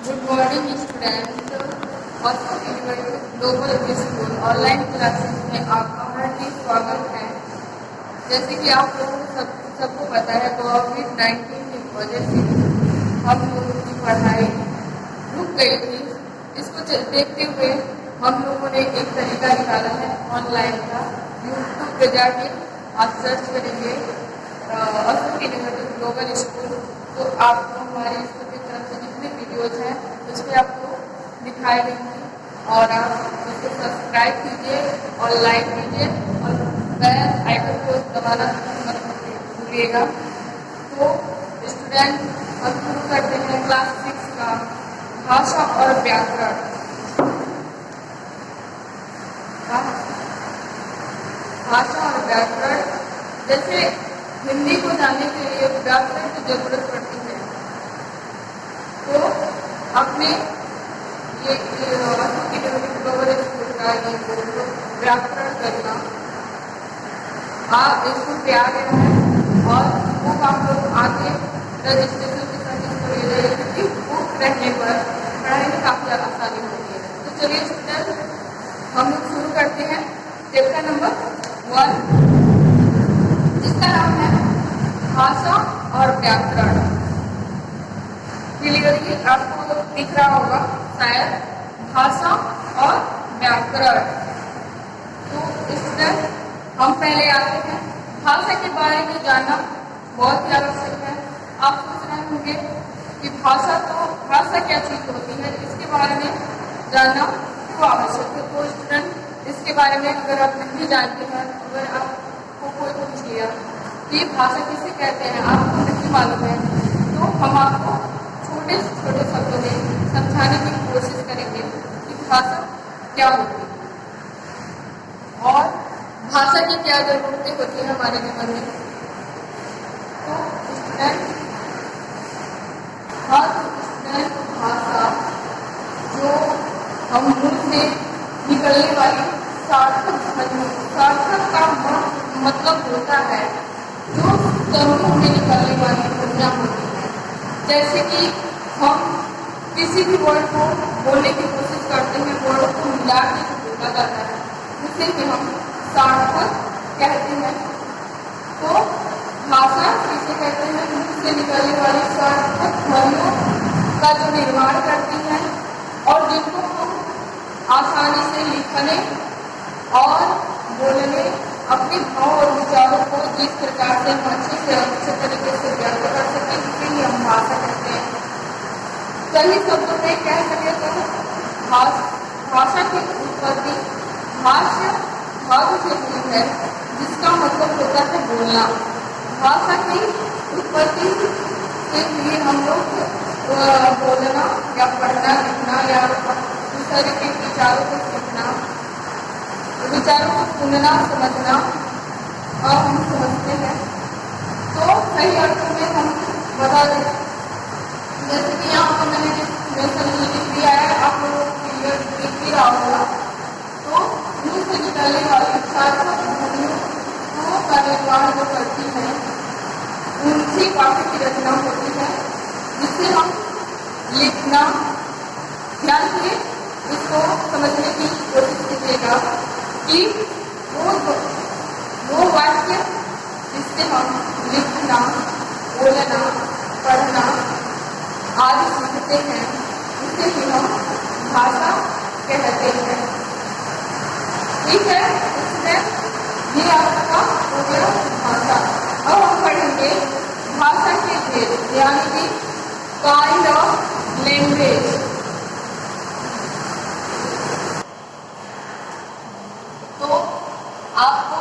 Good morning student. Oxford university global school online classes में आपका हार्दिक स्वागत है। जैसे कि आप लोगों को सबको पता है, कोविड-19 की वजह से हम लोगों की पढ़ाई रुक गई थी। इसको देखते हुए हम लोगों ने एक तरीका निकाला है ऑनलाइन का। यूट्यूब पे जाके आप सर्च करेंगे ऑक्सफोर्ड यूनिवर्सिटी ग्लोबल स्कूल, तो आपको हमारे स्कूल की तरफ से जितने वीडियोज हैं उस पर आपको दिखाई देंगे और आप उसको सब्सक्राइब कीजिए और लाइक कीजिए और बेल आइकन को दबाना मत भूलिएगा। तो स्टूडेंट, हम शुरू करते हैं क्लास 6 का भाषा और व्याकरण। भाषा और व्याकरण, जैसे हिंदी को जानने के लिए व्याकरण की जरूरत पड़ती है, तो अपने ये ग्लोबल स्कूल का ये व्याकरण करना आप स्कूल पे आ गए हैं और बुक आप लोग आके रजिस्ट्रेशन के साथ इसको ले जाइए, क्योंकि बुक रहने पर पढ़ाई में काफ़ी आसानी होती है। तो चलिए स्टूडेंट, हम लोग शुरू करते हैं चैप्टर नंबर 1, जिसका नाम है भाषा और व्याकरण। क्लियरली आपको दिख रहा होगा शायद, भाषा और व्याकरण। तो स्टूडेंट, हम पहले आते हैं भाषा के बारे में जानना बहुत ही आवश्यक है। आप सोच रहे होंगे कि भाषा क्या चीज होती है, इसके बारे में जानना क्यों आवश्यक है। तो स्टूडेंट, इसके बारे में अगर आप नहीं जानते हैं, अगर आपको कोई पूछ लिया कि भाषा किसे कहते हैं, आपको नहीं मालूम है, तो हम आपको छोटे छोटे शब्दों में समझाने की कोशिश करेंगे कि भाषा क्या होती है और भाषा की क्या जरूरतें होती है हमारे जीवन में। तो स्टूडेंट, भाषा जो हम मुंह से निकलने वाली सार्थक का मतलब होता है, जो मुंह में निकलने वाली ध्वनियाँ होती है। जैसे कि हम किसी भी वर्ड को बोलने की कोशिश करते हैं, वर्ड को मिला के बोला जाता है, उसे भी हम सार्थक कहते हैं। तो भाषा किसे कहते हैं? मुंह से निकलने वाली सार्थक ध्वनियों का जो निर्माण करती है और जिनको हम आसानी से लिखने और बोलने, अपने भाव और विचारों को जिस प्रकार से हम अच्छे तरीके से व्यक्त कर सकें, इसे ही हम भाषा कहते हैं। सही शब्दों में कह सके तो भाषा की उत्पत्ति भाष्य भाव से हुई है, जिसका मतलब होता है बोलना। भाषा की उत्पत्ति से लिए हम लोग बोलना या पढ़ना, लिखना या दूसरे के विचारों को सीखना, विचारों को सुनना, समझना और हम समझते हैं। तो सही अर्थों में हम बता दें, जैसे कि यहाँ पर मैंने लिख दिया है, आप लोगों को क्लियर दिख भी रहा होगा। तो मुंह से निकलने वाली सार्थक ध्वनियों का निर्माण जो करती है, उनसे वाक्य की रचना होती है, जिससे हम लिखना। ध्यान से इसको समझने की कोशिश कीजिएगा कि वो वाक्य जिससे हम लिखना, बोलना, पढ़ना आदि सीखते हैं, उसे ही हम भाषा कहते हैं। ठीक है, इसमें ये आपका हो गया भाषा। अब हम पढ़ेंगे भाषा के भेद, यानी कि काइंड ऑफ लैंग्वेज। तो आपको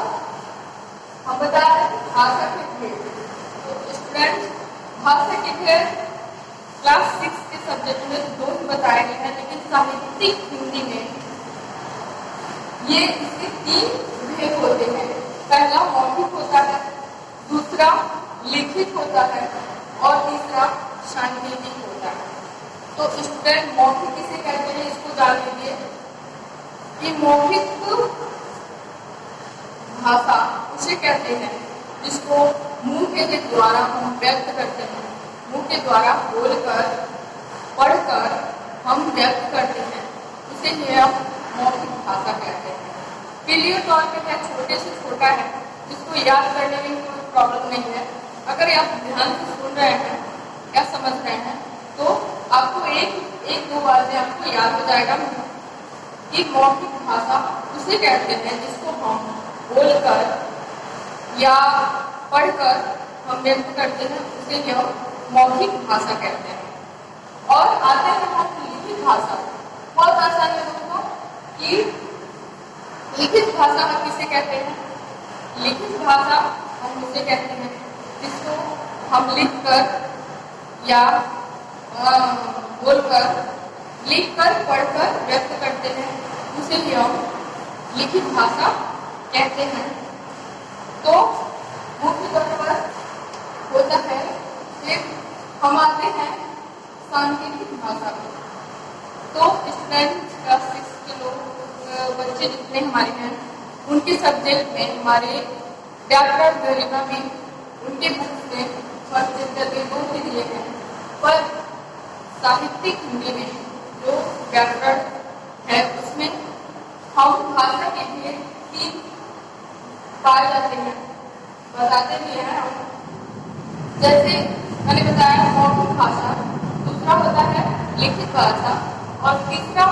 हम बता रहे भाषा के भेद। तो स्टूडेंट, भाषा के भेद क्लास 6 के सब्जेक्ट में दो बताए गए हैं, लेकिन साहित्यिक हिंदी में ये इसके 3 भेद होते हैं। पहला मौखिक होता है, दूसरा लिखित होता है और तीसरा सांकेतिक होता है। तो स्टूडेंट, मौखिक किसे कहते हैं इसको जान लीजिए कि मौखिक भाषा उसे कहते हैं जिसको मुंह के द्वारा हम व्यक्त करते हैं, मुंह के द्वारा बोलकर, पढ़कर उसे ही हम मौखिक भाषा कहते हैं। क्लियर तौर पे है, छोटे से छोटा है, जिसको याद करने में कोई प्रॉब्लम नहीं है। अगर आप ध्यान से सुन रहे हैं या समझ रहे हैं तो आपको एक दो बार में आपको याद हो जाएगा कि मौखिक भाषा उसे कहते हैं जिसको हम बोलकर या पढ़कर हम व्यक्त करते हैं, उसे हम मौखिक भाषा कहते हैं। और आते हैं हम लिखित भाषा। बहुत आसान है दोस्तों कि लिखित भाषा हम किसे कहते हैं। लिखित भाषा हम उसे कहते हैं जिसको हम लिखकर या बोलकर, लिखकर, पढ़कर व्यक्त करते हैं, उसे भी हम लिखित भाषा कहते हैं। तो मुख्य तौर पर होता है। फिर हम आते हैं सांकेतिक भाषा में। तो स्टूडेंट क्लास 6 के लोग, बच्चे जितने हमारे हैं, उनके सब्जेक्ट में, हमारे व्याकरण गरिमा में, उनके बुक्स में दो ही दिए हैं। पर साहित्यिक हिंदी में जो व्याकरण है उसमें हम भाषा के लिए 3 पाए जाते हैं, बताते भी हैं हम। जैसे मैंने बताया मौखिक भाषा, दूसरा होता है लिखित भाषा, और तीसरा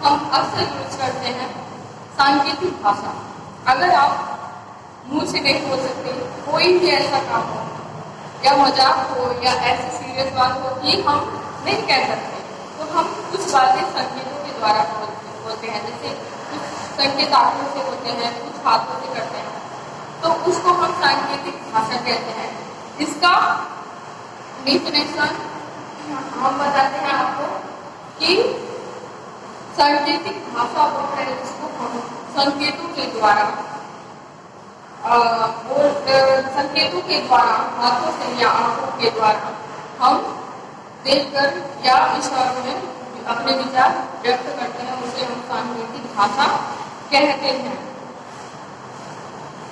हम अक्सर यूज करते हैं सांकेतिक भाषा। अगर आप मुंह से नहीं बोल सकते, कोई भी ऐसा काम हो या मजाक हो या ऐसी सीरियस बात हो कि हम नहीं कह सकते, तो हम कुछ बातें संकेतों के द्वारा बोलते हैं। जैसे कुछ संकेत आंखों से होते हैं, कुछ हाथों से करते हैं, तो उसको हम सांकेतिक भाषा कहते हैं। इसका डिफिनेशन हम बताते हैं आपको कि सांकेतिक भाषा वो है जिसको हम संकेतों के द्वारा संकेतों के द्वारा, हाथों से या आंखों के द्वारा हम देखकर या इशारों में अपने विचार व्यक्त करते हैं, उसे हम सांकेतिक भाषा कहते हैं।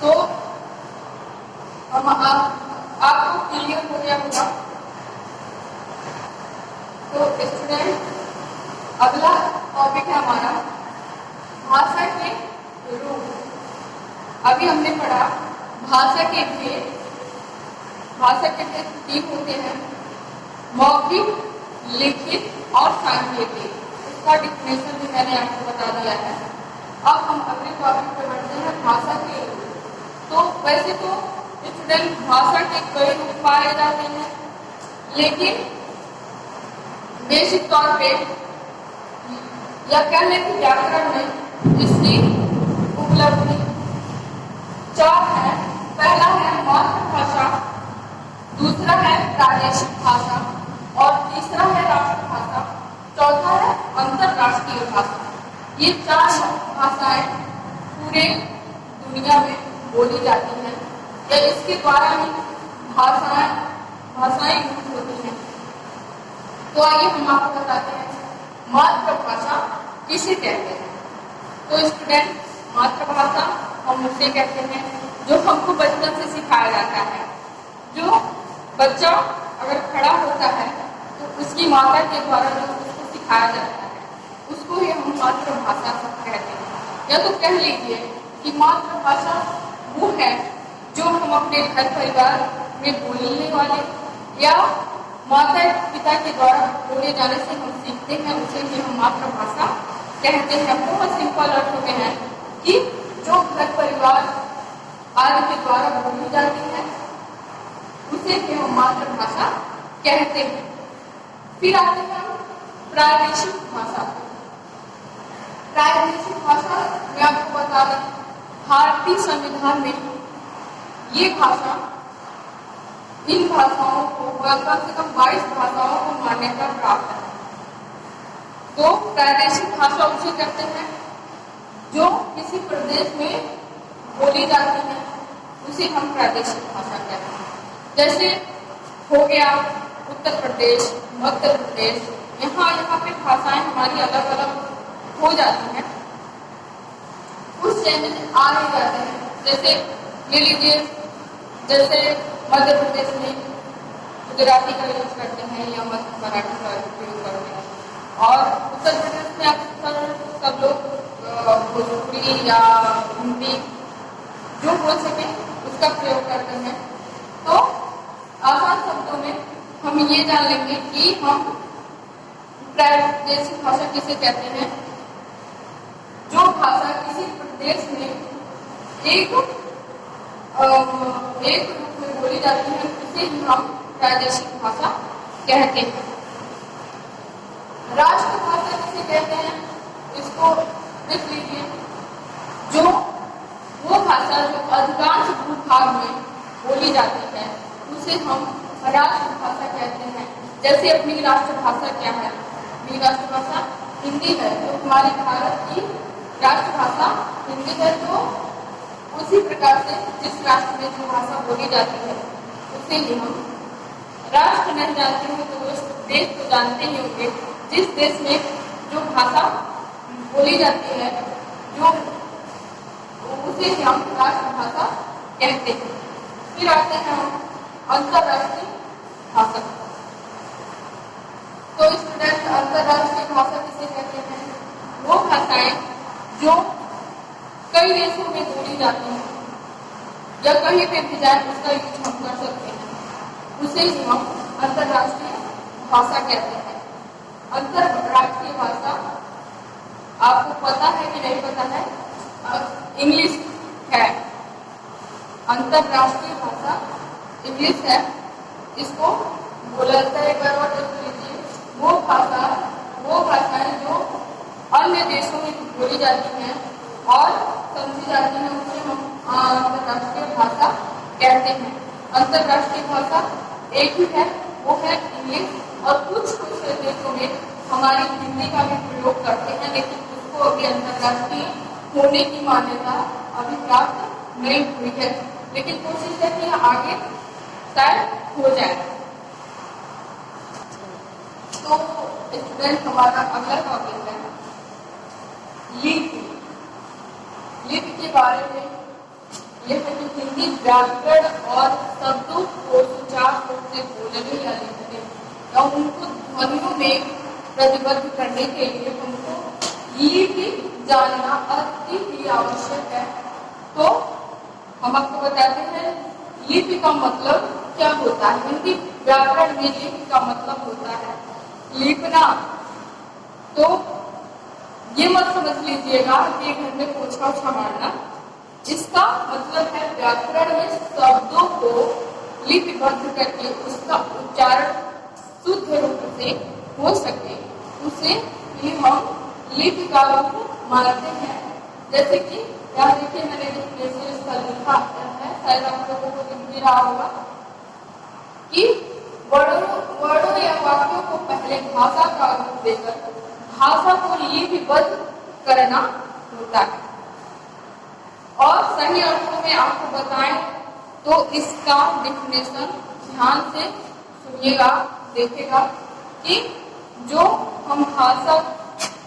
तो हम आपको क्लियर हो गया होगा। तो स्टूडेंट, अगला टॉपिक है हमारा भाषा के रूप। अभी हमने पढ़ा भाषा के भेद। भाषा के भेद 3 होते हैं, मौखिक, लिखित और सांकेतिक। इसका डिफिनेशन भी मैंने आपको बता दिया है। अब हम अगले टॉपिक पे बढ़ते हैं, भाषा के रूप। तो वैसे तो स्टूडेंट भाषा के कई रूप पाए जाते हैं, लेकिन बेसिक तौर पे या कह लें कि व्याकरण में इसकी उपलब्धि 4 है। पहला है मातृभाषा, दूसरा है प्रादेशिक भाषा, और तीसरा है राष्ट्रभाषा, चौथा है अंतरराष्ट्रीय भाषा। ये 4 भाषाएं पूरे दुनिया में बोली जाती हैं या इसके द्वारा ही भाषाएं यूज होती हैं। तो आइए हम आपको बताते हैं मातृभाषा किसे कहते हैं। तो स्टूडेंट, मातृभाषा हम उसे कहते हैं जो हमको बचपन से सिखाया जाता है। जो बच्चा अगर खड़ा होता है तो उसकी माता के द्वारा जो उसको सिखाया जाता है, उसको ही हम मातृभाषा कहते हैं। या तो कह लीजिए कि मातृभाषा वो है जो हम अपने घर परिवार में बोलने वाले या माता पिता के द्वारा बोले जाने से हम सीखते हैं, उसे भी हम मातृभाषा कहते हैं। बहुत सिंपल अर्थ होते हैं कि जो घर परिवार आदि के द्वारा बोली जाती है, उसे भी हम मातृभाषा कहते हैं। फिर आते हैं प्रादेशिक भाषा। प्रादेशिक भाषा मैं आपको बता दें, भारतीय संविधान में ये भाषा, इन भाषाओं को कम से कम 22 भाषाओं को मान्यता प्राप्त है। तो प्रादेशिक भाषा उसे कहते हैं जो किसी प्रदेश में बोली जाती है, उसे हम प्रादेशिक भाषा कहते हैं। जैसे हो गया उत्तर प्रदेश, मध्य प्रदेश, यहाँ पे भाषाएं हमारी अलग अलग हो जाती हैं, कुछ चेंजेस आ ही जाते हैं। जैसे ले लीजिए, जैसे मध्य प्रदेश में गुजराती का यूज करते हैं या मराठी का यूज करते हैं, और उत्तर प्रदेश में अक्सर सब जान लेंगे कि हम प्रादेशिक भाषा किसे कहते हैं। जो भाषा किसी प्रदेश में एक रूप में बोली जाती है उसे ही हम प्रादेशिक भाषा कहते हैं। राष्ट्रभाषा किसे कहते हैं, इसको देख लीजिए। जो वो भाषा जो अधिकांश भूभाग में बोली जाती है उसे हम राष्ट्रभाषा कहते हैं। जैसे अपनी राष्ट्रभाषा क्या है, अपनी राष्ट्रभाषा हिंदी है, तो हमारे भारत की राष्ट्रभाषा हिंदी है। तो उसी प्रकार से जिस राष्ट्र में जो भाषा बोली जाती है उसे ही हम राष्ट्र नहीं जानते हैं तो उस देश को जानते ही होंगे। जिस देश में जो भाषा बोली जाती है जो उसे ही हम राष्ट्रभाषा कहते हैं। फिर आते हैं हम अंतरराष्ट्रीय भाषा। तो स्टूडेंट, अंतरराष्ट्रीय भाषा किसे कहते हैं, वो भाषाएं जो कई देशों में बोली जाती हैं या कहीं पे भी जाए उसका यूज हम कर सकते हैं, उसे ही हम अंतरराष्ट्रीय भाषा कहते हैं। अंतरराष्ट्रीय भाषा आपको पता है कि नहीं पता है, इंग्लिश है। अंतरराष्ट्रीय भाषा इंग्लिश है। इसको बोला जाता है, एक बार और देख लीजिए। वो भाषाएं जो अन्य देशों में बोली जाती हैं और समझी जाती हैं उसे हम अंतरराष्ट्रीय भाषा कहते हैं। अंतरराष्ट्रीय भाषा एक ही है, वो है इंग्लिश। और कुछ देशों में हमारी हिंदी का भी प्रयोग करते हैं, लेकिन उसको अभी अंतरराष्ट्रीय होने की मान्यता अभी प्राप्त नहीं हुई है, लेकिन कोशिश है कि आगे शायद हो जाए। तो स्टूडेंट, हमारा अगला टॉपिक है लिपि। लिपि के बारे में यह है कि हिंदी व्याकरण और शब्दों को सुचारू रूप से बोलने या लिखने या उनको ध्वनियों में प्रतिबद्ध करने के लिए हमको लिपि जानना अति ही आवश्यक है। तो हम आपको बताते हैं लिपि का मतलब क्या होता है। हिंदी व्याकरण में लिपि का मतलब होता है लिखना। तो ये मत समझ लीजिएगा कि घर में पोछा उछा मारना, इसका मतलब है व्याकरण में शब्दों को लिपिबद्ध करके उसका उच्चारण शुद्ध रूप से हो सके, उसे ही हम लिपि का रूप मानते हैं। जैसे कि यहाँ देखिए, मैंने इसका लिखा है, शायद आप लोगों को दिख भी रहा होगा कि वर्णों या वाक्यों को पहले भाषा का रूप देकर भाषा को लिपिबद्ध करना होता है। और सही अर्थों में आपको बताएं तो इसका डिफिनेशन ध्यान से सुनिएगा, देखिएगा कि जो हम भाषा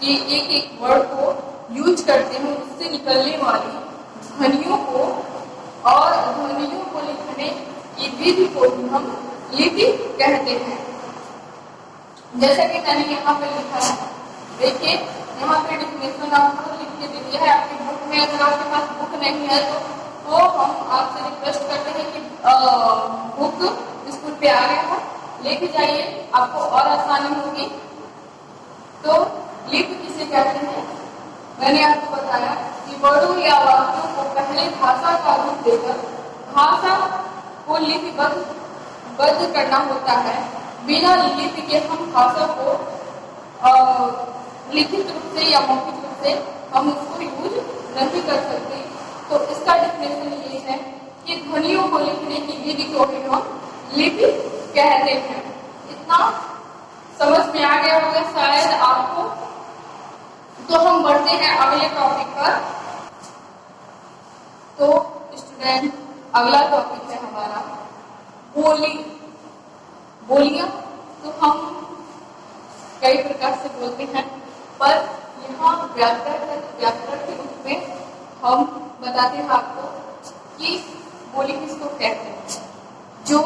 के एक एक वर्ड को यूज करते हैं उससे निकलने वाली ध्वनियों को और ध्वनियों को लिखने की विधि को भी हम लिपि कहते हैं। जैसा कि मैंने यहाँ पे लिखा है, देखिए यहाँ पे डिफिनेशन आपको लिख के दे दिया है आपकी बुक में। अगर आपके पास बुक नहीं है तो हम आपसे रिक्वेस्ट करते हैं कि बुक स्कूल पे आ गया है, लेके जाइए, आपको और आसानी होगी। तो लिपि किसे कहते हैं, मैंने आपको बताया कि वर्णों या वाक्यों को पहले भाषा का रूप देकर भाषा को लिपिबद्ध करना होता है। बिना लिपि के हम भाषा को लिखित रूप से या मौखिक रूप से हम उसको यूज नहीं कर सकते। तो इसका डिफिनेशन ये है कि ध्वनियों को लिखने की विधि को भी हम लिपि कहते हैं। इतना समझ में आ गया होगा शायद आपको। तो हम बढ़ते हैं अगले टॉपिक पर। तो स्टूडेंट, अगला टॉपिक है हमारा बोलियां। तो हम कई प्रकार से बोलते हैं, पर यहाँ व्याकरण के रूप में हम बताते हैं आपको कि बोली किसको कहते हैं। जो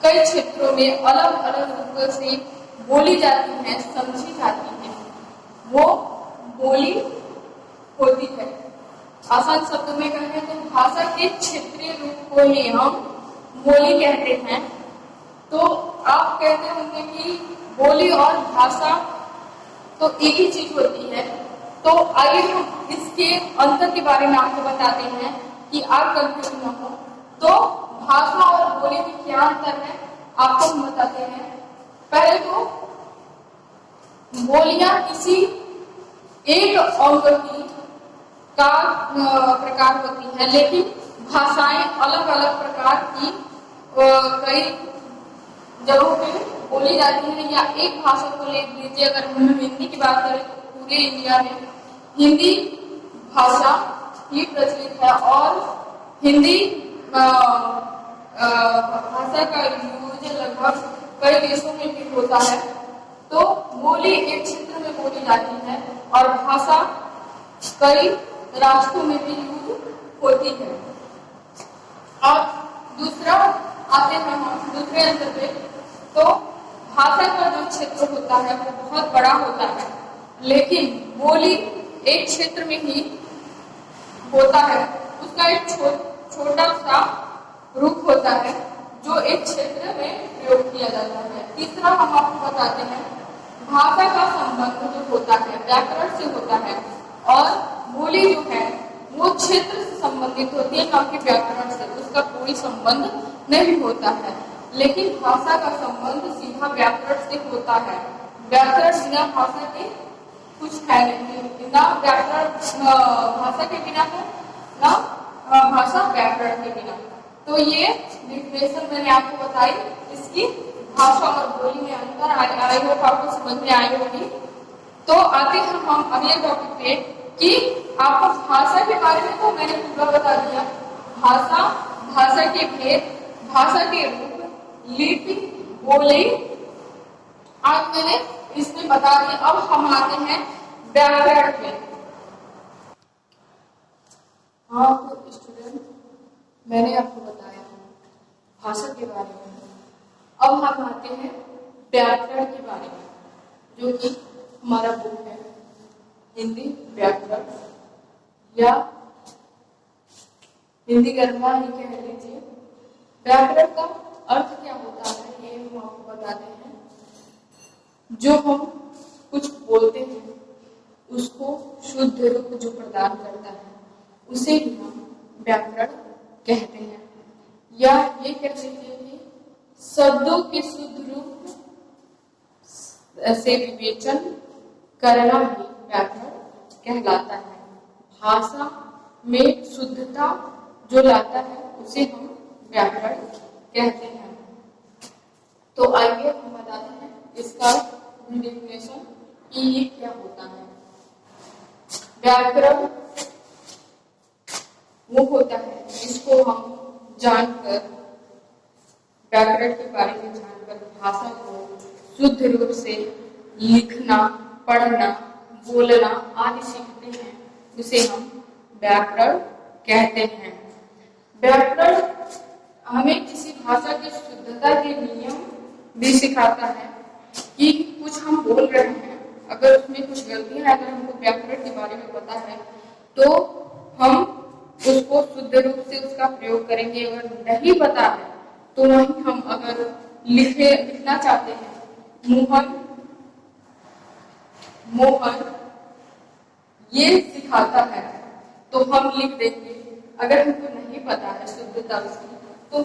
कई क्षेत्रों में अलग अलग रूपों से बोली जाती है, समझी जाती है, वो बोली होती है। आसान शब्दों में कहें तो भाषा के क्षेत्रीय रूप को ही हम बोली कहते हैं। तो आप कहते होंगे कि बोली और भाषा तो एक ही चीज होती है। तो आइए हम इसके अंतर के बारे में आपको बताते हैं कि आप कंफ्यूज न हो। तो भाषा और बोली में क्या अंतर है आपको हम बताते हैं। पहले तो बोलियां किसी एक अंग की का प्रकार होती है, लेकिन भाषाएं अलग अलग प्रकार की कई जगहों पे बोली जाती है। या एक भाषा को ले लीजिए, अगर हम हिंदी की बात करें तो पूरे इंडिया में हिंदी भाषा ही प्रचलित है और हिंदी भाषा का यूज लगभग कई देशों में भी होता है। तो बोली एक क्षेत्र में बोली जाती है और भाषा कई राष्ट्रों में भी यूज होती है। और दूसरा आते हैं हम दूसरे अंतर पे। तो भाषा का जो क्षेत्र होता है वो बहुत बड़ा होता है, लेकिन बोली एक क्षेत्र में ही होता है। उसका एक छोटा सा रूप होता है जो एक क्षेत्र में प्रयोग किया जाता है। तीसरा हम आपको बताते हैं, भाषा का संबंध जो होता है व्याकरण से होता है और बोली जो है वो क्षेत्र से संबंधित होती है, ना कि व्याकरण से। उसका कोई संबंध नहीं होता है। लेकिन भाषा का संबंध सीधा व्याकरण से होता है। व्याकरण बिना भाषा के कुछ है नहीं, ना व्याकरण भाषा के बिना है, ना भाषा व्याकरण के बिना। तो ये डिफिनेशन मैंने आपको बताई इसकी भाषा और बोली में अंतर आई होप आपको समझ में आई होगी। तो आते हैं हम अगले टॉपिक पे कि आपको भाषा के बारे में तो मैंने पूरा बता दिया। भाषा, भाषा के भेद, भाषा के रूप, लिपि, बोली आज मैंने इसमें बता दिया। अब हम आते हैं व्याकरण पे। हाँ तो स्टूडेंट, मैंने आपको बताया भाषा के बारे में। अब हम आते हैं व्याकरण के बारे में, जो कि हमारा बुक है हिंदी व्याकरण या हिंदी गरमा ही कह लीजिए। व्याकरण का अर्थ क्या होता है ये हम आपको बताते हैं। जो हम कुछ बोलते हैं उसको शुद्ध रूप जो प्रदान करता है उसे ही हम व्याकरण कहते हैं। या ये कह सकते हैं कि शब्दों के शुद्ध रूप से विवेचन करना ही व्याकरण कहलाता है। भाषा में शुद्धता जो लाता है उसे हम व्याकरण कहते हैं। तो आइए हम बताते हैं इसका डेफिनेशन कि ये क्या होता है। व्याकरण वो होता है जिसको हम जानकर, व्याकरण के बारे में जानकर भाषा को शुद्ध रूप से लिखना, पढ़ना, बोलना आदि सीखते हैं, उसे हम व्याकरण कहते हैं। व्याकरण हमें किसी भाषा की शुद्धता के नियम भी सिखाता है कि कुछ हम बोल रहे हैं, अगर उसमें कुछ गलतियां हैं, अगर हमको व्याकरण के बारे में पता है तो हम उसको शुद्ध रूप से उसका प्रयोग करेंगे। अगर नहीं पता है तो वहीं हम अगर लिखना चाहते हैं मोहन मोहन ये सिखाता है तो हम लिख देंगे। अगर हमको नहीं पता है शुद्धता उसकी तो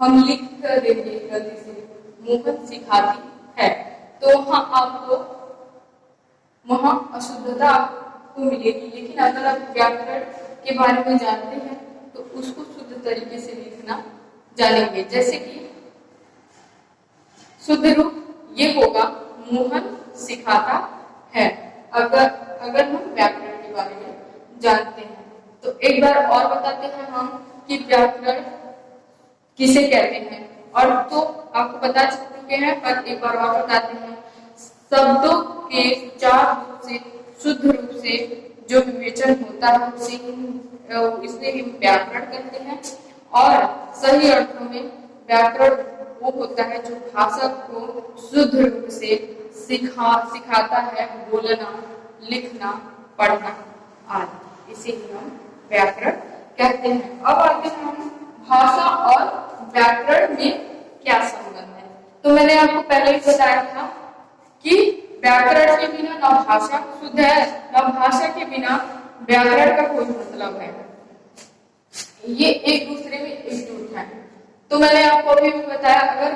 हम लिख देंगे गलती से मोहन सिखाती है, तो वहां आपको वहां अशुद्धता आपको मिलेगी। लेकिन अगर आप व्याकरण के बारे में जानते हैं तो उसको शुद्ध तरीके से लिखना जानेंगे। जैसे कि शुद्ध रूप ये होगा मोहन सिखाता है, अगर हम व्याकरण के बारे में जानते हैं। तो एक बार और बताते हैं हम कि व्याकरण किसे कहते हैं, और तो आपको बता चुके हैं पर एक बार और बताते हैं। शब्दों के सुचारू रूप से, शुद्ध रूप से जो विवेचन होता है इसे हम व्याकरण कहते हैं। और सही अर्थों में व्याकरण वो होता है जो भाषा को शुद्ध रूप से सिखाता है, बोलना, लिखना, पढ़ना आदि, इसे ही हम व्याकरण कहते हैं। अब आते हैं हम भाषा और व्याकरण में क्या संबंध है। तो मैंने आपको पहले ही बताया था कि व्याकरण के बिना न भाषा शुद्ध है, न भाषा के बिना व्याकरण का कोई मतलब है। ये एक दूसरे में एकजुट है। तो मैंने आपको अभी भी बताया, अगर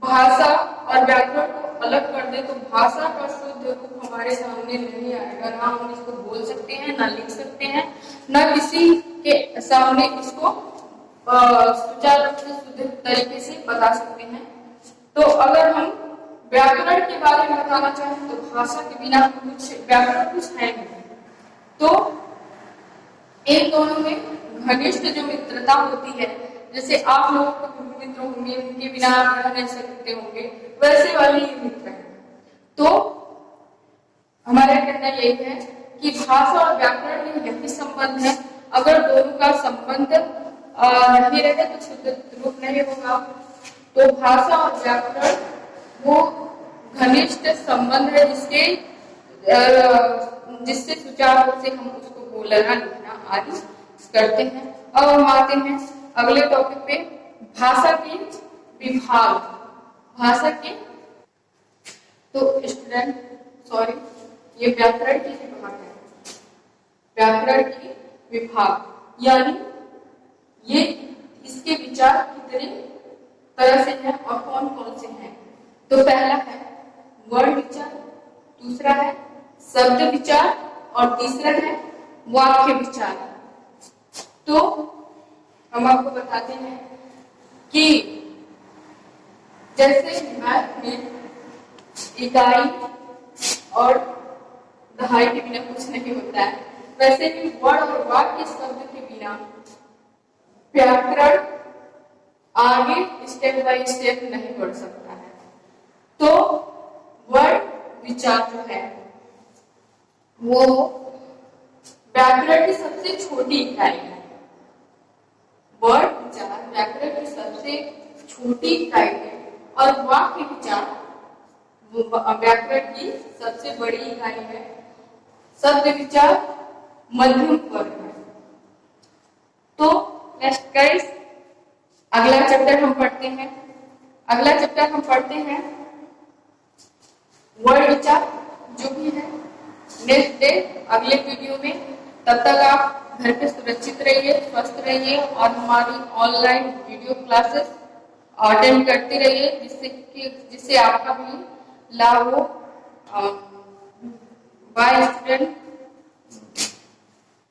भाषा और व्याकरण को अलग कर दे तो भाषा का शुद्ध रूप हमारे सामने नहीं आएगा। ना हम इसको बोल सकते हैं, ना लिख सकते हैं, ना किसी के सामने इसको सुचारू रूप से शुद्ध तरीके से बता सकते हैं। तो अगर हम व्याकरण के बारे में बताना चाहें तो भाषा के बिना व्याकरण कुछ है नहीं। तो इन दोनों में घनिष्ठ जो मित्रता होती है, जैसे आप लोगों को मित्र होंगे, उनके बिना आप रह नहीं सकते होंगे, वैसे वाली मित्र है। तो हमारा कहना यही है कि भाषा और व्याकरण में यही संबंध है। अगर दोनों का संबंध नहीं रहे तो शुद्ध रूप नहीं होगा। तो भाषा और व्याकरण वो घनिष्ठ संबंध है जिससे सुचारू रूप से हम उसको बोलना लिखना आदि करते हैं। अब हम आते हैं अगले टॉपिक पे, भाषा के विभाग। भाषा के तो स्टूडेंट सॉरी, ये व्याकरण के विभाग है। व्याकरण के विभाग यानी ये इसके विचार कितने तरह से हैं और कौन कौन से हैं। तो पहला है वर्ण विचार, दूसरा है शब्द विचार और तीसरा है वाक्य विचार। तो हम आपको बताते हैं कि जैसे मैथ में इकाई और दहाई के बिना कुछ नहीं होता है, वैसे ही वर्ण और वाक्य शब्द के बिना व्याकरण आगे स्टेप बाय स्टेप नहीं बढ़ सकता है। तो वर्ण विचार जो है वो व्याकरण की सबसे छोटी इकाई है। वर्ण विचार व्याकरण की सबसे छोटी इकाई है और वाक्य विचार व्याकरण की सबसे बड़ी इकाई है। शब्द विचार मध्यम वर्ग है। तो नेक्स्ट गाइस, अगला चैप्टर हम पढ़ते हैं। अगला चैप्टर हम पढ़ते हैं वर्ण विचार, जो भी है नेक्स्ट डे अगले वीडियो में। तब तक आप घर पे सुरक्षित रहिए, स्वस्थ रहिए और हमारी ऑनलाइन वीडियो क्लासेस अटेंड करते रहिए, जिससे आपका भी लाभ हो। Bye student.